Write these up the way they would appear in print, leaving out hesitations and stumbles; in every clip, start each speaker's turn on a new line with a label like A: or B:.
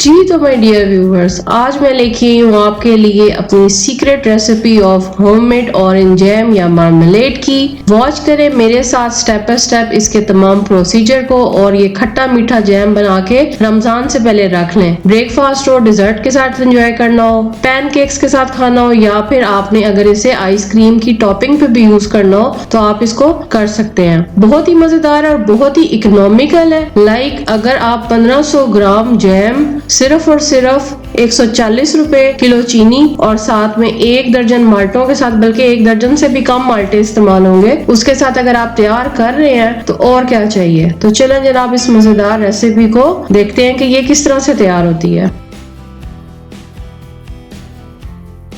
A: जी तो my dear viewers, आज मैं लेके आई हूँ आपके लिए अपनी secret recipe of homemade orange jam या मार्मलेड की। वॉच करें मेरे साथ स्टेप बाय स्टेप इसके तमाम प्रोसीजर को और ये खट्टा मीठा जैम बना के रमजान से पहले रख लें। ब्रेकफास्ट हो, डिजर्ट के साथ एंजॉय करना हो, पैनकेक्स के साथ खाना हो, या फिर आपने अगर इसे आइसक्रीम की टॉपिंग पे भी यूज करना हो तो आप इसको कर सकते हैं। बहुत ही मजेदार और बहुत ही इकोनॉमिकल है। अगर आप 1500 ग्राम जैम सिर्फ और सिर्फ 140 रुपए किलो चीनी और साथ में 1 दर्जन माल्टों के साथ, बल्कि 1 दर्जन से भी कम माल्टे इस्तेमाल होंगे, उसके साथ अगर आप तैयार कर रहे हैं तो और क्या चाहिए। तो चलें जनाब इस मजेदार रेसिपी को देखते हैं कि ये किस तरह से तैयार होती है।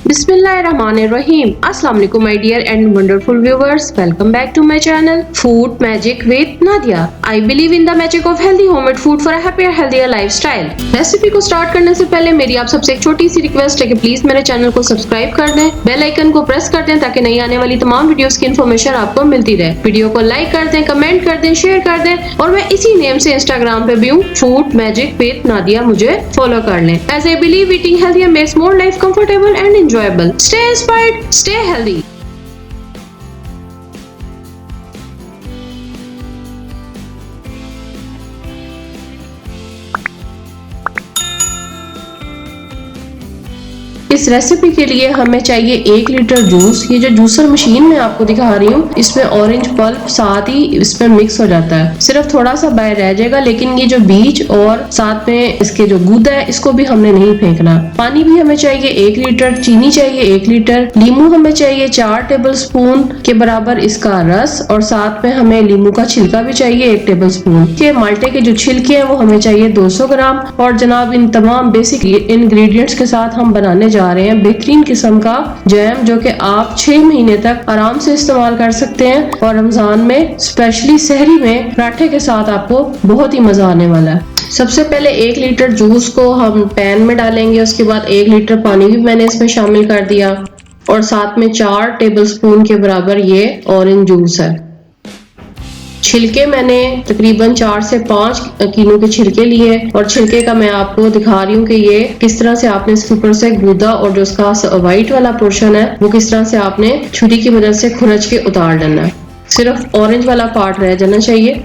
A: बिस्मिल्लाहिर्रहमानिर्रहीम। अस्सलाम वालेकुम my dear and wonderful viewers, welcome back to my channel food magic with Nadia. I believe in the magic of healthy homemade food for a happier healthier lifestyle. Recipe को स्टार्ट करने से पहले मेरी आप सबसे एक छोटी सी रिक्वेस्ट है कि प्लीज मेरे चैनल को सब्सक्राइब कर दें, बेल आइकन को प्रेस कर दें ताकि नई आने वाली तमाम वीडियोस की इन्फॉर्मेशन आपको मिलती रहे। वीडियो को लाइक कर दें, कमेंट कर दें, शेयर कर दें और मैं इसी नेम से इंस्टाग्राम पे भी हूँ, फूड मैजिक विद नादिया, मुझे फॉलो कर लें। As I believe eating healthy makes more life comfortable and enjoyable. Stay inspired, stay healthy. इस रेसिपी के लिए हमें चाहिए 1 लीटर जूस। ये जो जूसर मशीन मैं आपको दिखा रही हूँ, इसमें ऑरेंज पल्प साथ ही इसमें मिक्स हो जाता है। सिर्फ थोड़ा सा बाहर रह जाएगा, लेकिन ये जो बीज और साथ में इसके जो गूदा है इसको भी हमने नहीं फेंकना। पानी भी हमें चाहिए 1 लीटर, चीनी चाहिए 1 लीटर, लीमू हमें चाहिए 4 टेबल स्पून के बराबर इसका रस, और साथ में हमें लीमू का छिलका भी चाहिए 1 टेबल स्पून के। माल्टे के जो छिलके हैं वो हमें चाहिए 200 ग्राम। और जनाब इन तमाम बेसिक इंग्रेडिएंट्स के साथ हम बनाने जा रहे हैं बेहतरीन किस्म का जैम, जो कि आप 6 महीने तक आराम से इस्तेमाल कर सकते हैं। और रमजान में स्पेशली सहरी में पराठे के साथ आपको बहुत ही मजा आने वाला है। सबसे पहले 1 लीटर जूस को हम पैन में डालेंगे। उसके बाद 1 लीटर पानी भी मैंने इसमें शामिल कर दिया और साथ में 4 टेबल स्पून के बराबर ये ऑरेंज जूस है। छिलके मैंने तकरीबन 4 से 5 किलो के छिलके लिए और छिलके का मैं आपको दिखा रही हूँ कि ये किस तरह से आपने इसके ऊपर से गूदा और जो उसका व्हाइट वाला पोर्शन है वो किस तरह से आपने छुरी की मदद से खुरच के उतार लेना है। सिर्फ ऑरेंज वाला पार्ट रह जाना चाहिए।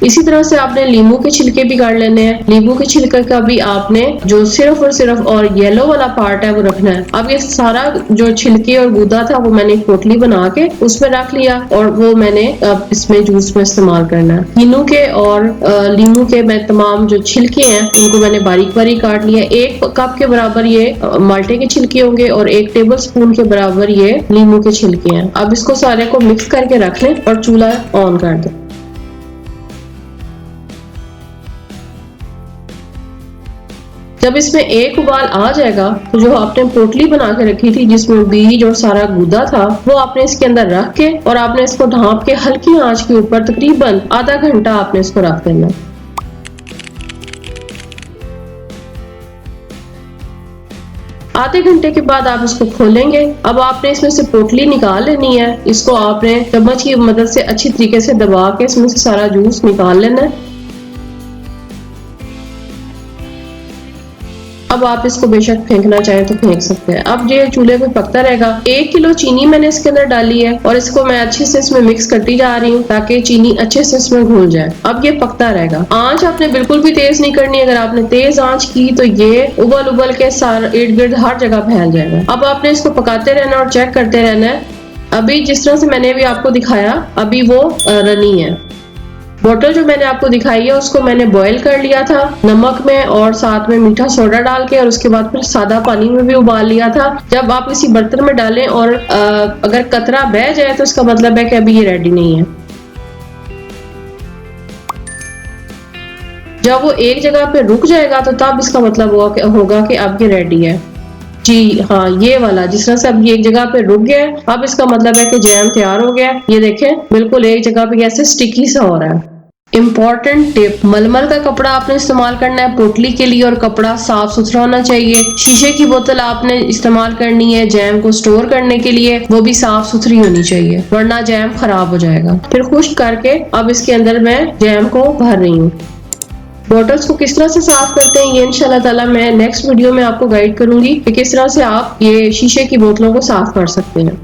A: इसी तरह से आपने लीमू के छिलके भी काट लेने हैं। लीमू के छिलके का भी आपने जो सिर्फ और सिर्फ और येलो वाला पार्ट है वो रखना है। अब ये सारा जो छिलके और गूदा था वो मैंने एक पोटली बना के उसमें रख लिया और वो मैंने अब इसमें जूस में इस्तेमाल करना है। कीनू के और लीमू के मैं तमाम जो छिलके हैं उनको मैंने बारीक बारीक काट लिया। 1 कप के बराबर ये माल्टे के छिलके होंगे और 1 टेबल स्पून के बराबर ये लीमू के छिलके हैं। अब इसको सारे को मिक्स करके रख लें और चूल्हा ऑन कर दें। जब इसमें एक उबाल आ जाएगा तो जो आपने पोटली बना के रखी थी जिसमें बीज और सारा गूदा था वो आपने इसके अंदर रख के और आपने इसको ढांप के हल्की आंच के ऊपर तकरीबन आधा घंटा आपने इसको रख देना। आधे घंटे के बाद आप इसको खोलेंगे। अब आपने इसमें से पोटली निकाल लेनी है। इसको आपने चम्मच की मदद से अच्छी तरीके से दबा के इसमें से सारा जूस निकाल लेना है। अब आप इसको बेशक फेंकना चाहें तो फेंक सकते हैं। अब ये चूल्हे पे पकता रहेगा। 1 किलो चीनी मैंने इसके अंदर डाली है और इसको मैं अच्छे से इसमें मिक्स करती जा रही हूँ ताकि चीनी अच्छे से इसमें घुल जाए। अब ये पकता रहेगा। आंच आपने बिल्कुल भी तेज नहीं करनी। अगर आपने तेज आंच की तो ये उबल उबल के सारा इर्द गिर्द हर जगह फैल जाएगा। अब आपने इसको पकाते रहना और चेक करते रहना है। अभी जिस तरह से मैंने भी आपको दिखाया अभी वो रनी है। बोतल जो मैंने आपको दिखाई है उसको मैंने बॉईल कर लिया था नमक में और साथ में मीठा सोडा डाल के, और उसके बाद फिर सादा पानी में भी उबाल लिया था। जब आप इसी बर्तन में डालें और अगर कतरा बह जाए तो इसका मतलब है कि अभी ये रेडी नहीं है। जब वो एक जगह पे रुक जाएगा तो तब इसका मतलब होगा कि अब ये रेडी है। जी हाँ, ये वाला जिस तरह से अब ये एक जगह पे रुक गया है, अब इसका मतलब है कि जैम तैयार हो गया है। ये देखें बिल्कुल एक जगह पे ऐसे स्टिकी सा हो रहा है। इम्पोर्टेंट टिप, मलमल का कपड़ा आपने इस्तेमाल करना है पोटली के लिए और कपड़ा साफ सुथरा होना चाहिए। शीशे की बोतल आपने इस्तेमाल करनी है जैम को स्टोर करने के लिए, वो भी साफ सुथरी होनी चाहिए वरना जैम खराब हो जाएगा। फिर खुश्क करके अब इसके अंदर मैं जैम को भर रही हूँ। बॉटल्स को किस तरह से साफ करते हैं ये इंशाल्लाह ताला मैं नेक्स्ट वीडियो में आपको गाइड करूंगी कि किस तरह से आप ये शीशे की बोतलों को साफ कर सकते हैं।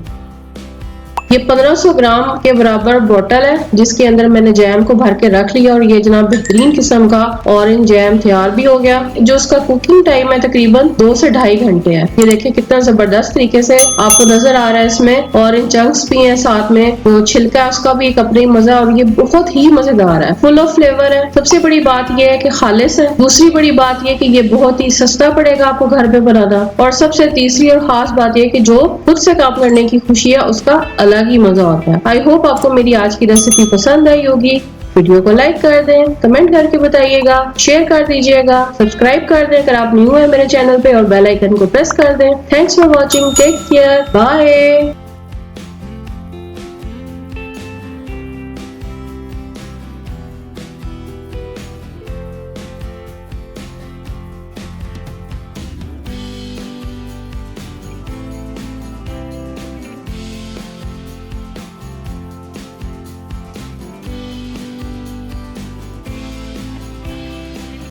A: ये 1500 ग्राम के बराबर बोतल है जिसके अंदर मैंने जैम को भर के रख लिया और ये जनाब बेहतरीन किस्म का ऑरेंज जैम तैयार भी हो गया। जो उसका कुकिंग टाइम है तकरीबन 2 से 2.5 घंटे है। ये देखिए कितना जबरदस्त तरीके से आपको नजर आ रहा है। इसमें ऑरेंज चंक्स भी हैं, साथ में जो छिलका है उसका भी एक अपना ही मजा और ये बहुत ही मजेदार है, फुल ऑफ फ्लेवर है। सबसे बड़ी बात यह है कि खालिस है। दूसरी बड़ी बात यह कि ये बहुत ही सस्ता पड़ेगा आपको घर पे बनाना। और सबसे तीसरी और खास बात यह कि जो खुद से काम करने की खुशी है उसका अलग ही मजा होता है। आई होप आपको मेरी आज की रेसिपी पसंद आई होगी। वीडियो को लाइक कर दें, कमेंट करके बताइएगा, शेयर कर दीजिएगा, सब्सक्राइब कर दें अगर आप न्यू है मेरे चैनल पे और बेल आइकन को प्रेस कर दें। Thanks for watching, take care, bye.